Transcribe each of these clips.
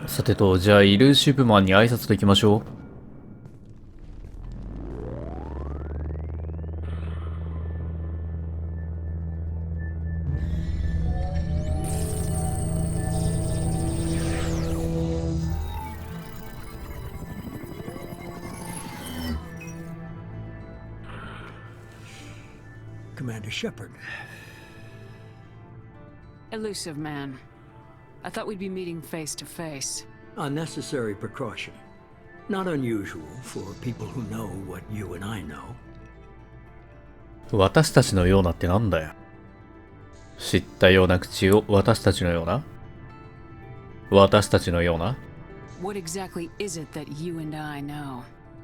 さてと、じゃあ、イルーシブマンに挨拶と行きましょう。Commander Shepard. Elusive man. I thought we'd be meeting face to face. Unnecessary precaution. Not unusual for people who know what you and I know. 私たちのようなってなんだよ。知ったような口を私たちのような私たちのような What exactly is it that you and I know?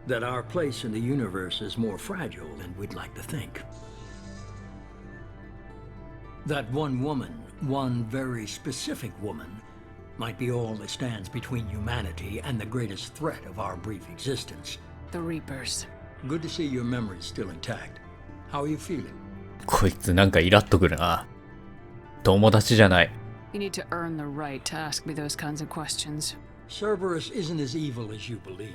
That our place in the universe is more fragile than we'd like to think. That one woman, one very specific woman, might be all that stands between humanity and the greatest threat of our brief existence. The Reapers. Good to see your memory's still intact. How are you feeling? こいつなんかイラっとくるな。友達じゃない。You need to earn the right to ask me those kinds of questions. Cerberus isn't as evil as you believe.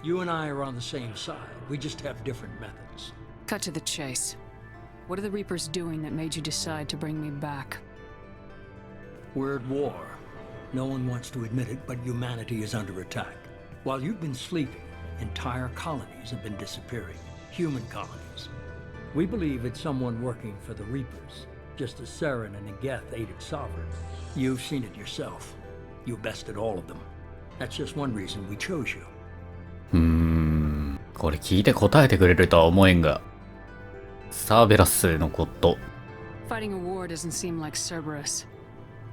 You and I are on the same side. We just have different methods. Cut to the chase. What are the Reapers doing that made you decide to bring me back? We're at war. No one wants to admit it, but humanity is under attack. While you've been sleeping, entire colonies have been disappearing. Human colonies. We believe it's someone working for the Reapers, just as Saren and Negeth aided Sovereign. You've seen it yourself. You bested all of them. That's just one reason we chose you. これ聞いて答えてくれるとは思えんが。サーベラスのこと。Fighting a war doesn't seem like Cerberus.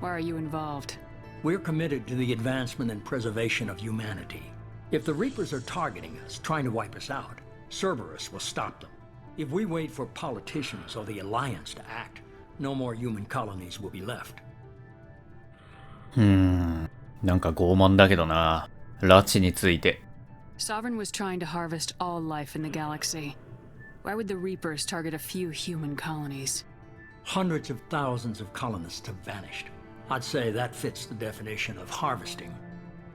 Why are you involved? We're committed to the advancement and preservation of humanity. If the Reapers are targeting us, trying to wipe us out, Cerberus will stop them. If we wait for politicians or the Alliance to act, no more human colonies will be left. なんか傲慢だけどな。拉致について。Sovereign was trying to harvest all life in the galaxy. Why would the Reapers target a few human colonies? Hundreds of thousands of colonists have vanished. I'd say that fits the definition of harvesting.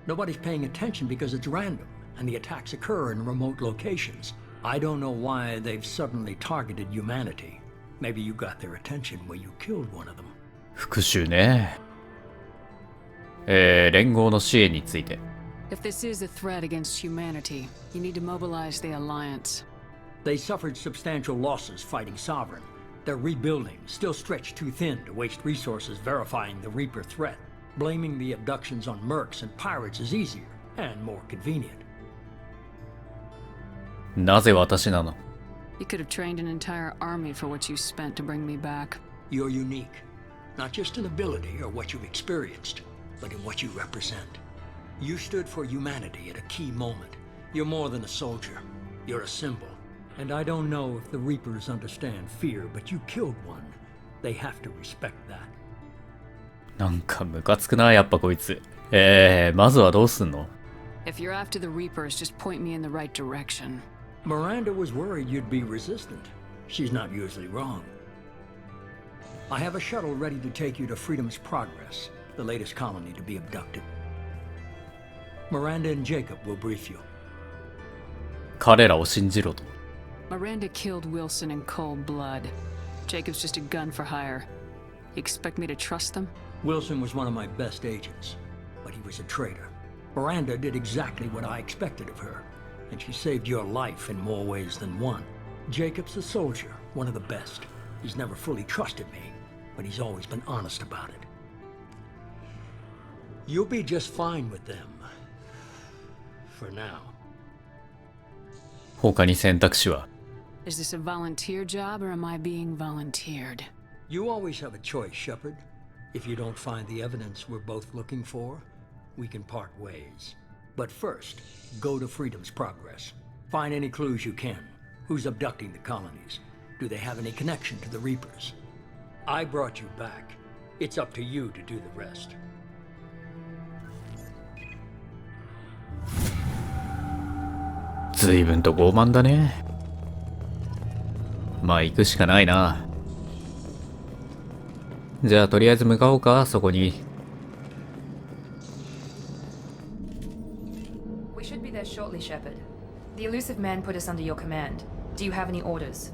Nobody's paying attention because it's random, and the attacks occur in remote locations. I don't know why they've suddenly targeted humanity. Maybe you got their attention when you killed one of them. 復讐ね。連合の支援について。If this is a threat against humanity, you need to mobilize the Alliance. They suffered substantial losses fighting Sovereign. They're rebuilding, still stretched too thin to waste resources verifying the Reaper threat. Blaming the abductions on mercs and pirates is easier and more convenient. なぜ私なの You could have trained an entire army for what you spent to bring me back. You're unique, not just in ability or what you've experienced, but in what you represent. You stood for humanity at a key moment. You're more than a soldier. You're a symbol. And I don't know if the Reapers understand fear, but you killed one. They have to respect that. なんかムカつくな、やっぱこいつ。まずはどうすんの If you're after the Reapers, just point me in the right direction. Miranda was worried you'd be resistant. She's not usually wrong. I have a shuttle ready to take you to Freedom's Progress, the latest colony to be abducted. Miranda and Jacob will brief you. 彼らを信じろと。Miranda killed Wilson in cold blood. Jacob's just a gun for hire. You expect me to trust them? Wilson was one of my best agents, but he was a traitor. Miranda did exactly what I expected of her, and she saved your life in more ways than one. Jacob's a soldier, one of the best. He's never fully trusted me, but he's always been honest about it. You'll be just fine with them. For now. 他に選択肢は Is this a volunteer job or am I being volunteered? You always have a choice, Shepard. If you don't find the evidence we're both looking for, we can part ways. But first, go to Freedom's Progress. Find any clues you can. Who's abducting the colonies? Do they have any connection to the Reapers? I brought you back. It's up to you to do the rest. 随分と傲慢だね。まあ行くしかないな。じゃあとりあえず向かおうか、そこに。Shepard. The elusive man put us under your command. Do you have any orders?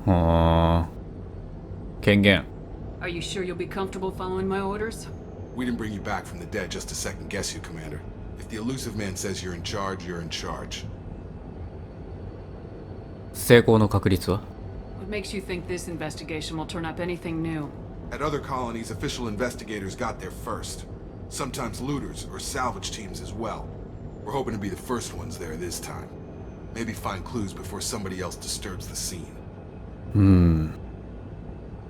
はあ。権限。Are you sure you'll be comfortable following my orders? We didn't bring you back from the dead just to second guess you, Commander. If the elusive man says you're in charge, you're in charge. 成功の確率は？ What makes you think this investigation will turn up anything new? At other colonies, official investigators got there first. Sometimes looters or salvage teams as well. We're hoping to be the first ones there this time. Maybe find clues before somebody else disturbs the scene.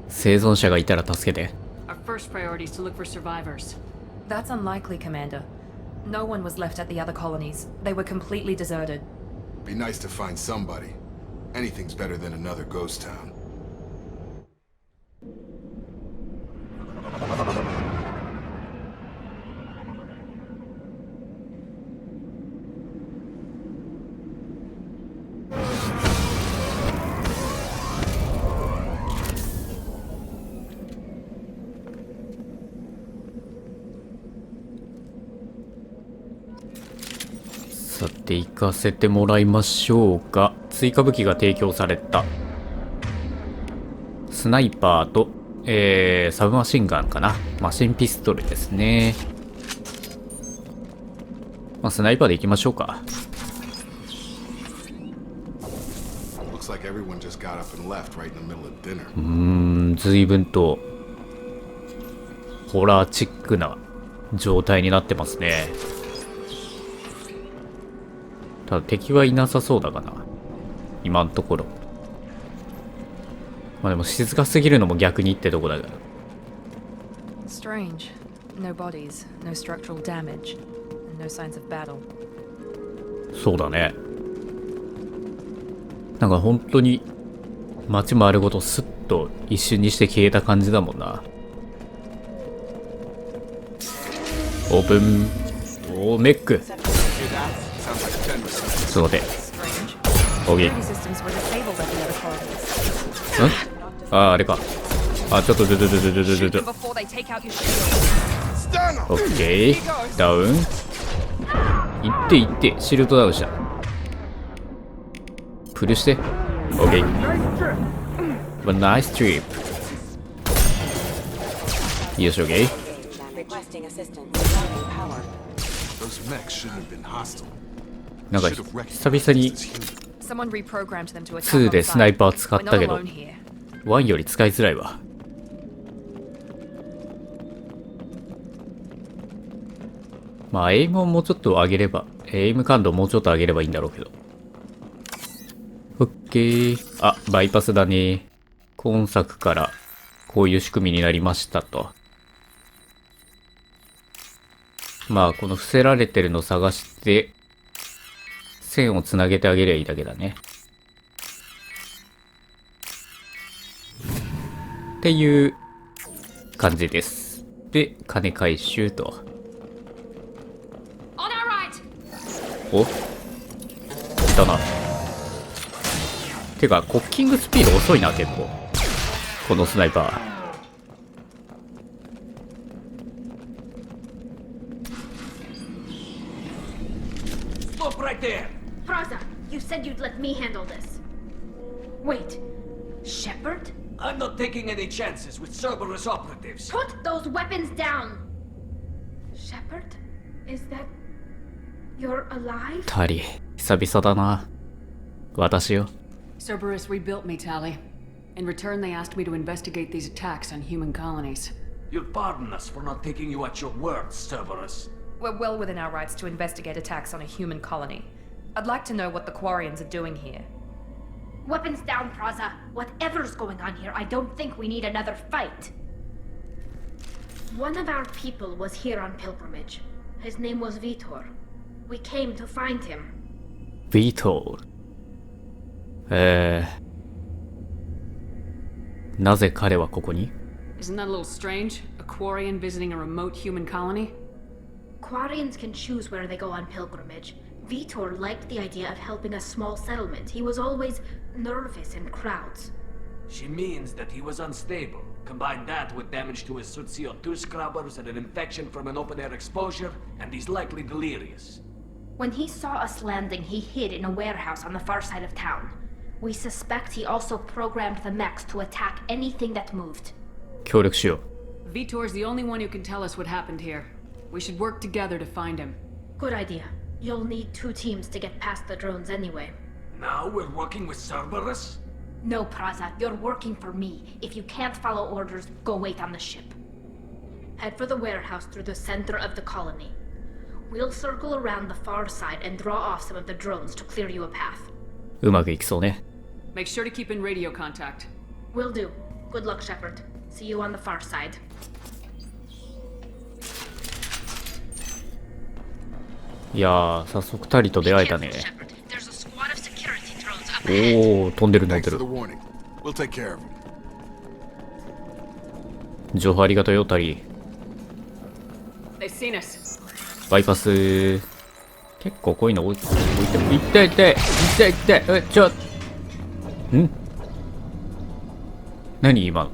生存者がいたら助けて。Our first priority is to look for survivors. That's unlikely, Commander. No one was left at the other colonies. They were completely deserted. Be nice to find somebody. Anything's better than another ghost town. さて行かせてもらいましょうか。追加武器が提供された。スナイパーと、サブマシンガンかな。マシンピストルですね。まあ、スナイパーで行きましょうか。随分とホラーチックな状態になってますね。ただ敵はいなさそうだかな、今のところ。まあでも静かすぎるのも逆にってとこだから。Strange. No bodies, no structural damage, and no signs of battle. そうだね。なんか本当に街丸ごとスッと一瞬にして消えた感じだもんな。オープン。おー、メック。ちょっと待って。OK。あれか。あ、ちょっとOK。ダウン。いっていって、シールドダウンした。プルして。OK。ナイストリップ。よし、OK。なんか久々に2でスナイパー使ったけど1より使いづらいわ。まあエイムをもうちょっと上げれば、エイム感度をもうちょっと上げればいいんだろうけど。オッケー。あ、バイパスだね。今作からこういう仕組みになりましたと。まあこの伏せられてるのを探して線をつなげてあげればいいだけだね。っていう感じです。で、金回収と。お？来たな。てか、コッキングスピード遅いな、結構。このスナイパー。Stop right there! Praza, you said you'd let me handle this. Wait, Shepard? I'm not taking any chances with Cerberus operatives. Put those weapons down! Shepard? Is that... you're alive? タリ、久々だな。私よ。Cerberus rebuilt me, Tali. In return, they asked me to investigate these attacks on human colonies. You'll pardon us for not taking you at your word, Cerberus. We're well within our rights to investigate attacks on a human colony. I'd like to know what the Quarians are doing here. Weapons down, Praza. Whatever's going on here, I don't think we need another fight. One of our people was here on pilgrimage. His name was Vitor. We came to find him. Vitor. なぜ彼はここに？ Isn't that a little strange? A Quarian visiting a remote human colony? Quarians can choose where they go on pilgrimage. Vitor liked the idea of helping a small settlement. He was always nervous in crowds. She means that he was unstable. Combine that with damage to his suit CO2 scrubbers and an infection from an open-air exposure, and he's likely delirious. When he saw us landing, he hid in a warehouse on the far side of town. We suspect he also programmed the mechs to attack anything that moved. 協力しよ Vitor's the only one who can tell us what happened here. We should work together to find him. Good idea. You'll need 2 teams to get past the drones anyway. Now we're working with Cerberus? No, Praza, you're working for me. If you can't follow orders, go wait on the ship. Head for the warehouse through the center of the colony. We'll circle around the far side and draw off some of the drones to clear you a path. う。うまくいきそうね。 Make sure to keep in radio contact. Will do. Good luck, Shepard. See you on the far side. いやー、早速タリと出会えたね。 Shepard. There's a squad of security drones up お ahead. お、飛んでる飛ん Thanks で for the る。 warning. We'll take care of him. 情報ありがとうよ、タリ。 They've seen us. バイパス。結構こういうの置いても、痛い痛い痛い痛い。え、ん何今の。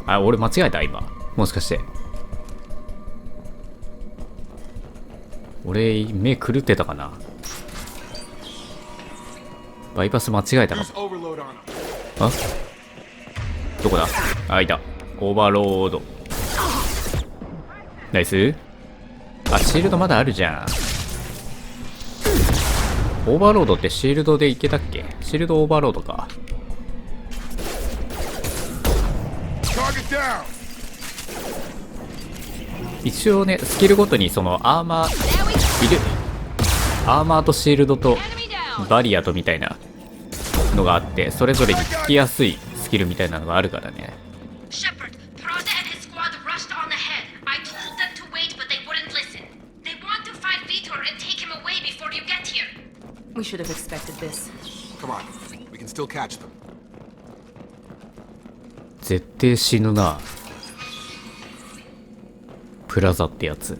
あ、俺間違えた今。もしかして。俺、目狂ってたかな。バイパス間違えたか Use overload on him. あどこだあ、いた。オーバーロード。ナイス。あ、シールドまだあるじゃん。オーバーロードってシールドでいけたっけ？シールドオーバーロードか。Target down. 一応ね、スキルごとにそのアーマー、いる。アーマーとシールドとバリアとみたいなのがあって、それぞれに効きやすいスキルみたいなのがあるからね。Shepard, Praza and his squad rushed on ahead. I told them to wait, but they wouldn't listen. They want to find Vitor and take him away before you get here. We should have expected this. Come on. We can still catch them. 絶対死ぬな。プラザってやつ。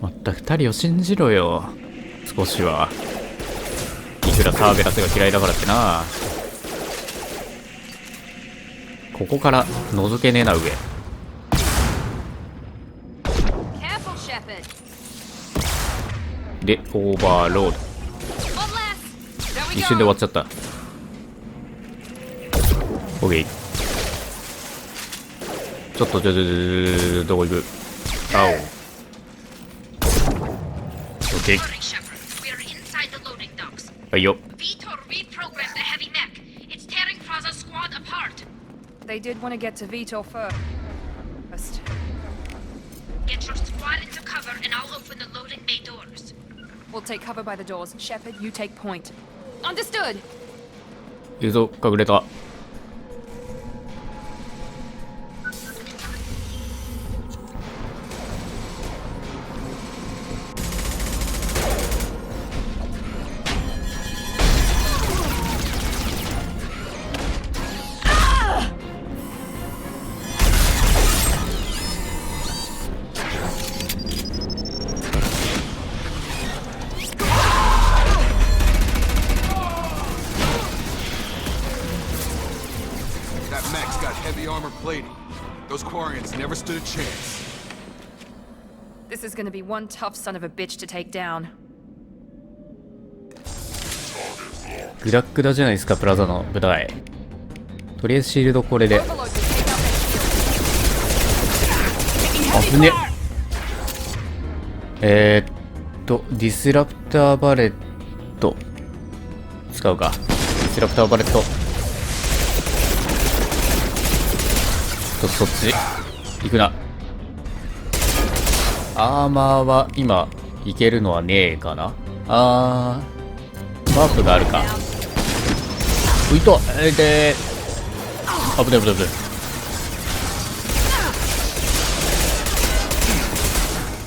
まったく二人を信じろよ。少しは。いくらサーベラスが嫌いだからってな。ここから覗けねえな上。で、オーバーロード。一瞬で終わっちゃった。オッケー。ちょっとどこ行く？青。オッケー。はいよ。Vitor reprogrammed the heavy mech. It's tearing Praza's squad apart. They did want to get to Vitor first. Get your squad into cover and I'll open the loading bay doors. We'll take cover by the doors. Shepard, you take point. Understood! いるぞ、隠れた。That mech's got heavy armor plating. Those Quarians never stood a chance. This is gonna be one tough son of a bitch to take down. グダッグダじゃないですか、プラザの舞台。とりあえずシールドこれで。危ね。ディスラプターバレット。使うか。ディスラプターバレット。そっち。行くな。アーマーは今、いけるのはねえかな。ワープがあるか。ういと、で、危ない危ない危ない。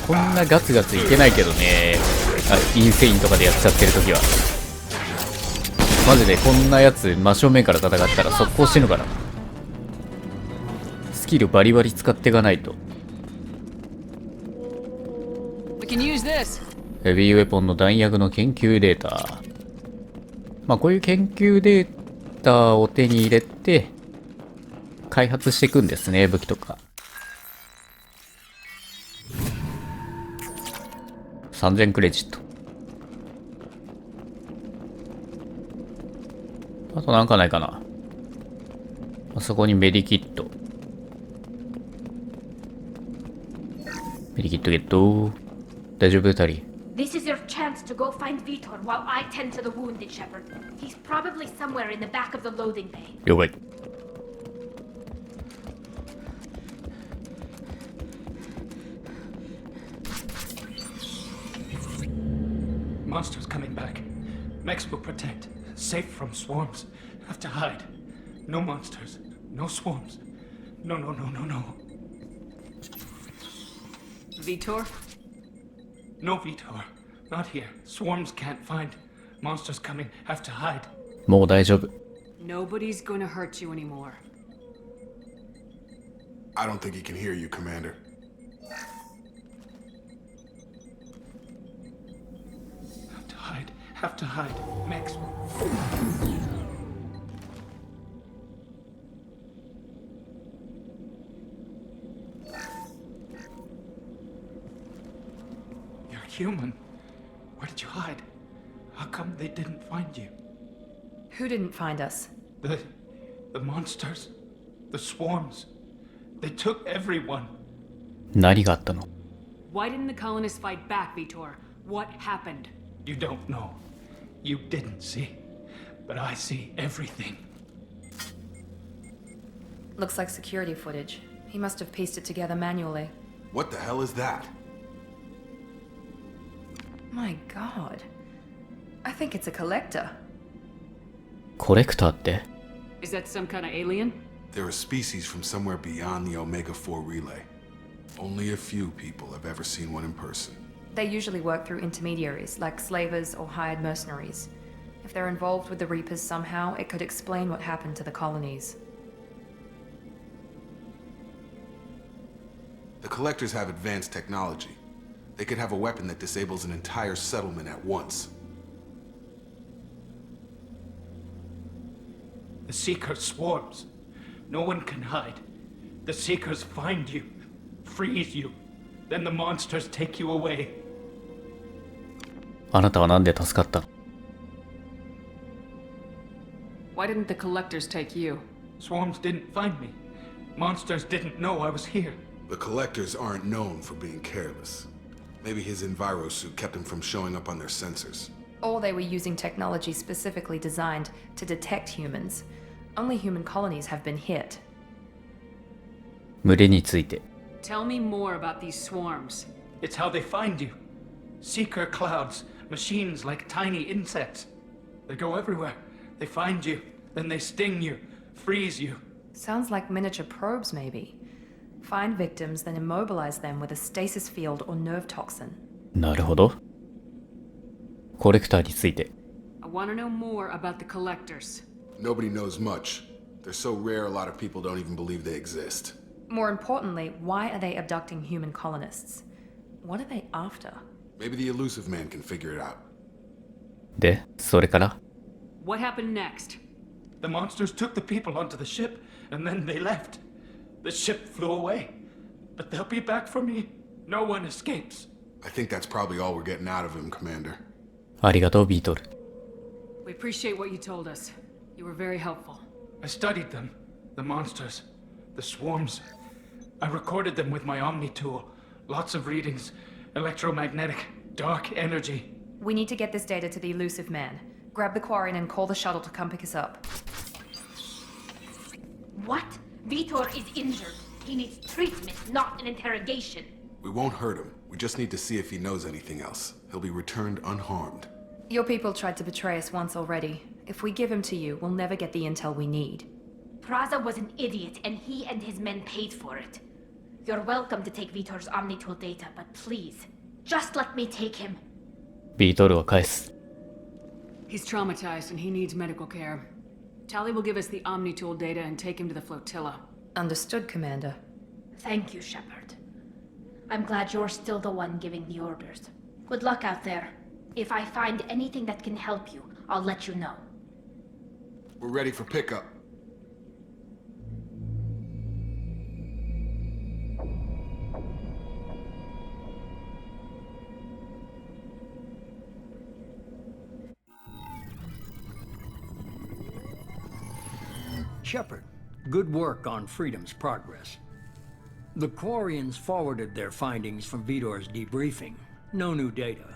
こんなガツガツいけないけどね。インセインとかでやっちゃってるときは。マジでこんなやつ真正面から戦ったら速攻死ぬから。スキルバリバリ使っていかないと。We can use this. ヘビーウェポンの弾薬の研究データ。まあこういう研究データを手に入れて開発していくんですね、武器とか。3000クレジット。あとなんかないかな。あそこにメディキット。メディキットゲット。大丈夫、タリー。This is your chance to go find Vitor while I tend to the wounded, Shepard. He's probably somewhere in the back of the loading bay. 了解。Monsters coming back. Mechs will protect. Safe from swarms. Have to hide. No monsters. No swarms. No. Vitor? No Vitor. Not here. Swarms can't find. Monsters coming. Have to hide. もう大丈夫。Nobody's gonna hurt you anymore. I don't think he can hear you, Commander. Have to hide. Mechs will... You're human. Where did you hide? How come they didn't find you? Who didn't find us? The monsters. The swarms. They took everyone. 何があったの？ Why didn't the colonists fight back, Vitor? What happened? You don't know. You didn't see. But I see everything. Looks like security footage. He must have pieced it together manually. What the hell is that? My god. I think it's a collector. コレクターって？ Is that some kind of alien? They're a species from somewhere beyond the Omega-4 relay. Only a few people have ever seen one in person. They usually work through intermediaries, like slavers or hired mercenaries. If they're involved with the Reapers somehow, it could explain what happened to the colonies. The Collectors have advanced technology. They could have a weapon that disables an entire settlement at once. The Seekers swarms. No one can hide. The Seekers find you, freeze you. Then the monsters take you away. あなたはなんで助かった？ Why didn't the collectors take you? Swarms didn't find me. Monsters didn't know I was here. The Collectors aren't known for being careless. Maybe his enviro suit kept him from showing up on their sensors. Or they were using technology specifically designed to detect humans. Only human colonies have been hit. 群れについて。 Tell me more about these swarms. It's how they find you. Seeker clouds, machines like tiny insects. They go everywhere. They find you, then they sting you, freeze you. Sounds like miniature probes, maybe. Find victims, then immobilize them with a stasis field or nerve toxin. なるほど。コレクターについて。 I want to know more about the collectors. Nobody knows much. They're so rare a lot of people don't even believe they exist. More importantly, why are they abducting human colonists? What are they after? Maybe the elusive man can figure it out. で、それから？ What happened next? The monsters took the people onto the ship, and then they left. The ship flew away. But they'll be back for me. No one escapes. I think that's probably all we're getting out of him, Commander. ありがとう、ビートル。 We appreciate what you told us. You were very helpful. I studied them. The monsters. The swarms. I recorded them with my Omni tool. Lots of readings. Electromagnetic. Dark energy. We need to get this data to the elusive man. Grab the Quarian and call the shuttle to come pick us up. What? Vitor is injured. He needs treatment, not an interrogation. We won't hurt him. We just need to see if he knows anything else. He'll be returned unharmed. Your people tried to betray us once already. If we give him to you, we'll never get the intel we need. Praza was an idiot, and he and his men paid for it. You're welcome to take Vitor's Omnitool data, but please, just let me take him. ビートルは返す。 He's traumatized and he needs medical care. Tally will give us the Omnitool data and take him to the flotilla. Understood, Commander. Thank you, Shepard. I'm glad you're still the one giving the orders. Good luck out there. If I find anything that can help you, I'll let you know. We're ready for pickup. Shepard, good work on Freedom's progress. The Quarians forwarded their findings from Vitor's debriefing. No new data,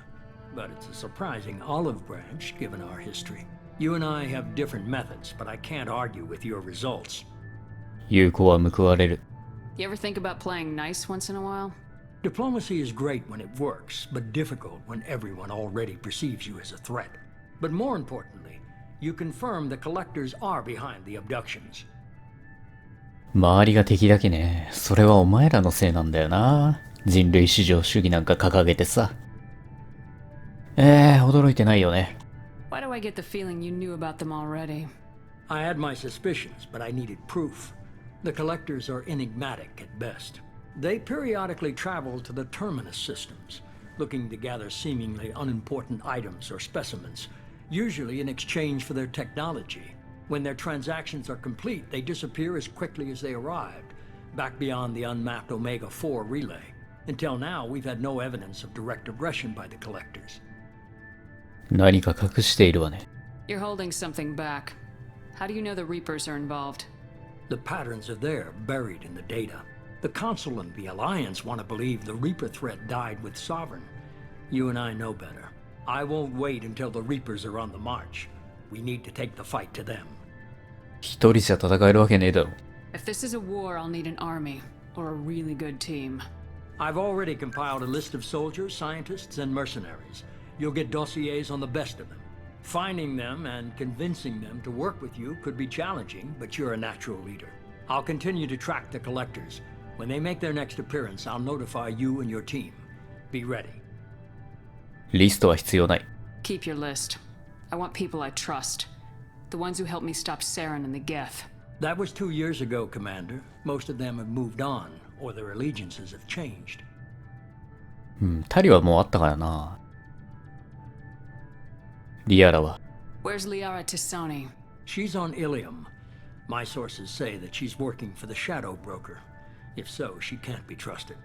but it's a surprising olive branch given our history. You and I have different methods, but I can't argue with your results. 有効は報われる。You ever think about playing nice once in a while? Diplomacy is great when it works, but difficult when everyone already perceives you as a threat. But more importantly, you confirm the collectors are behind the abductions. 周りが敵だけね。それはお前らのせいなんだよな。人類至上主義なんか掲げてさ。驚いてないよね。Why do I get the feeling you knew about them already? I had my suspicions, but I needed proof. The collectors are enigmatic at best. They periodically travel to the terminus systems, looking to gather seemingly unimportant items or specimens, usually in exchange for their technology. When their transactions are complete, they disappear as quickly as they arrived, back beyond the unmapped Omega-4 relay. Until now, we've had no evidence of direct aggression by the collectors. 何か隠しているわね。You're holding something back. How do you know the Reapers are involved? The patterns are there, buried in the data. The Council and the Alliance want to believe the Reaper threat died with Sovereign. You and I know better. I won't wait until the Reapers are on the march. We need to take the fight to them. 一人じゃ戦えるわけねえだろ。If this is a war, I'll need an army, or a really good team. I've already compiled a list of soldiers, scientists, and mercenaries. You'll get dossiers on the best of them. Finding them and convincing them to work with you could be challenging, but you're a natural leader. I'll continue to track the collectors. When they make their next appearance, I'll notify you and your team. Be ready. リストは必要ない。Keep your list. I want people I trust. The ones who helped me stop Saren and the Geth. That was 2 years ago, Commander. Most of them have moved on, or their allegiances have changed. タリはもうあったからな。リアラは Where's Liara Tisoni? She's on Ilium. My sources say that she's working for the Shadow Broker. If so, she can't be trusted.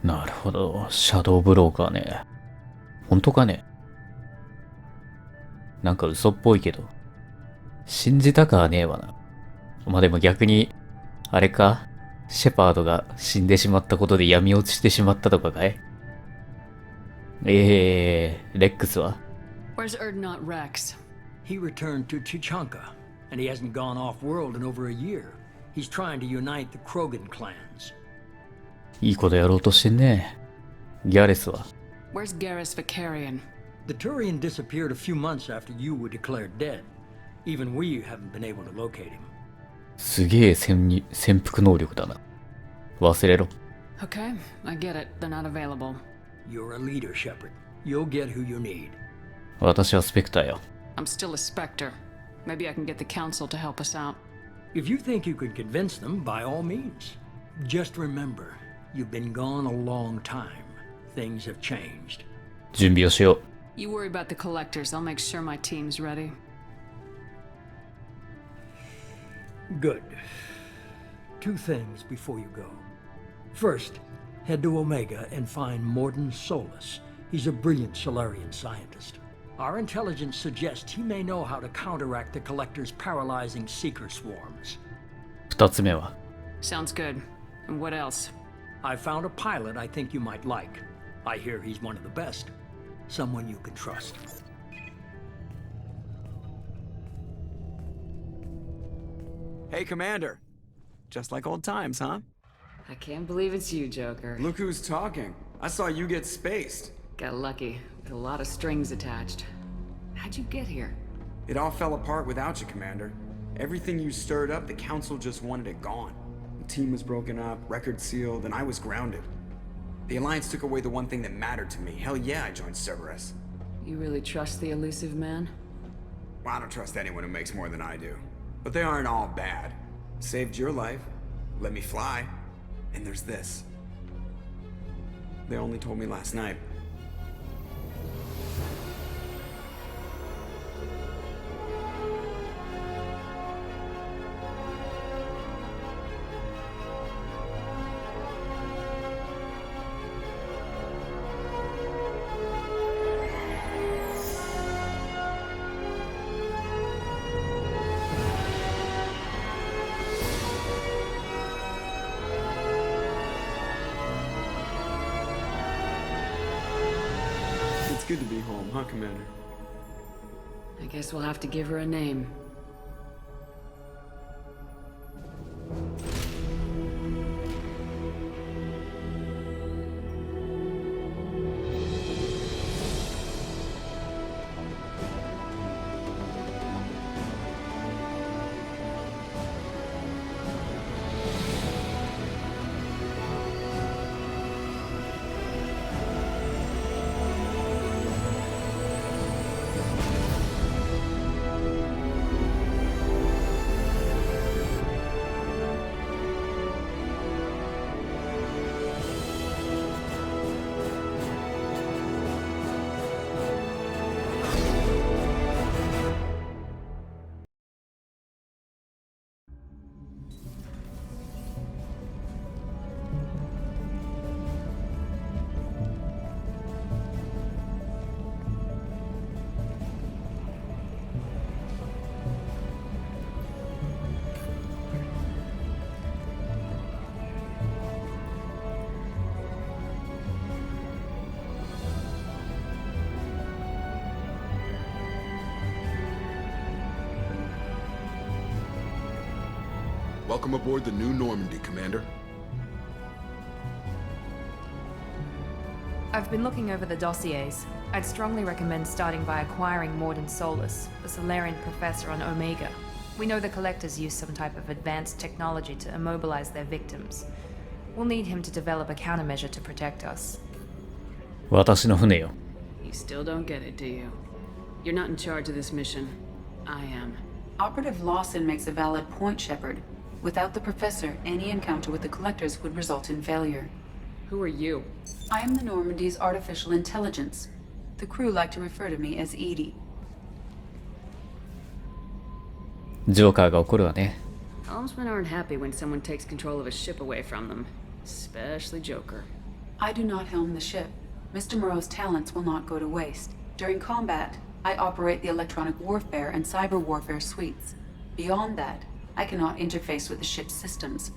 なるほど。シャドウブローカーね。本当かね。なんか嘘っぽいけど。信じたかはねえわな。まあでも逆に、あれかシェパードが死んでしまったことで闇落ちしてしまったとかかい？レックスはWhere's Erdnot Rex? He returned to Chichanka, and he hasn't gone off-world in over a year. He's trying to unite the Krogan clans. いいことやろうとしてんね。ギャレスは Where's Garrus Vicarian? The Turian disappeared a few months after you were declared dead. Even we haven't been able to locate him. すげえ潜伏能力だな。忘れろ。Okay, I get it. They're not available. You're a leader, Shepard. You'll get who you need. 私はスペクターよ。I'm still a Spectre. Maybe I can get the Council to help us out. If you think you can convince them, by all means. Just remember, you've been gone a long time. Things have changed. 準備をしよう。You worry about the collectors. I'll make sure my team's ready. Good. 2 things before you go. First, head to Omega and find Morden Solus. He's a brilliant Solarian scientist. Our intelligence suggests he may know how to counteract the Collector's paralyzing seeker swarms. 2つ目は Sounds good. And what else? I found a pilot I think you might like. I hear he's one of the best. Someone you can trust. Hey, Commander. Just like old times, huh? I can't believe it's you, Joker. Look who's talking. I saw you get spaced. Got lucky. With a lot of strings attached. How'd you get here? It all fell apart without you, Commander. Everything you stirred up, the Council just wanted it gone. The team was broken up, record sealed, and I was grounded. The Alliance took away the one thing that mattered to me. Hell yeah, I joined Cerberus. You really trust the elusive man? Well, I don't trust anyone who makes more than I do. But they aren't all bad. Saved your life, let me fly, and there's this. They only told me last night. good to be home, huh, Commander? I guess we'll have to give her a name. Welcome aboard the new Normandy, Commander. I've been looking over the dossiers. I'd strongly recommend starting by acquiring Morden Solus, the Solarian professor on Omega. We know the Collectors use some type of advanced technology to immobilize their victims. We'll need him to develop a countermeasure to protect us. 私の船よ。 You still don't get it, do you? You're not in charge of this mission. I am. Operative Lawson makes a valid point, Shepard. Without the Professor, any encounter with the Collectors would result in failure. Who are you? I am the Normandy's artificial intelligence. The crew like to refer to me as Edie. ジョーカーが怒るわね。 Helmsmen aren't happy when someone takes control of a ship away from them. Especially Joker. I do not helm the ship. Mr. Moreau's talents will not go to waste. During combat, I operate the electronic warfare and cyber warfare suites. Beyond that, I cannot interface with the ship's systems.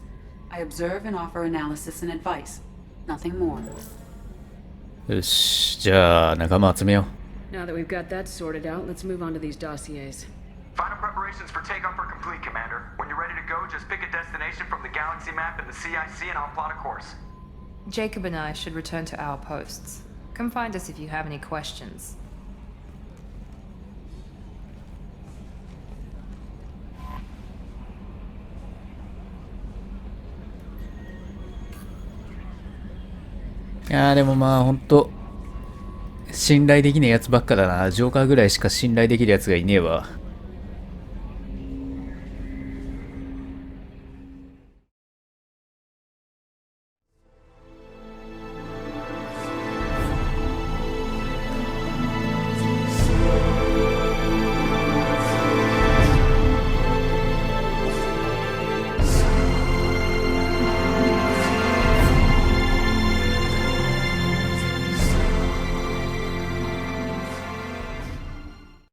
I observe and offer analysis and advice. Nothing more. よし、じゃあ仲間集めよう。 Now that we've got that sorted out, let's move on to these dossiers. Final preparations for takeoff are complete, Commander. When you're ready to go, just pick a destination from the galaxy map and the CIC and I'll plot a course. Jacob and I should return to our posts. Come find us if you have any questions.いやーでもまあほんと信頼できないやつばっかだな。ジョーカーぐらいしか信頼できるやつがいねえわ。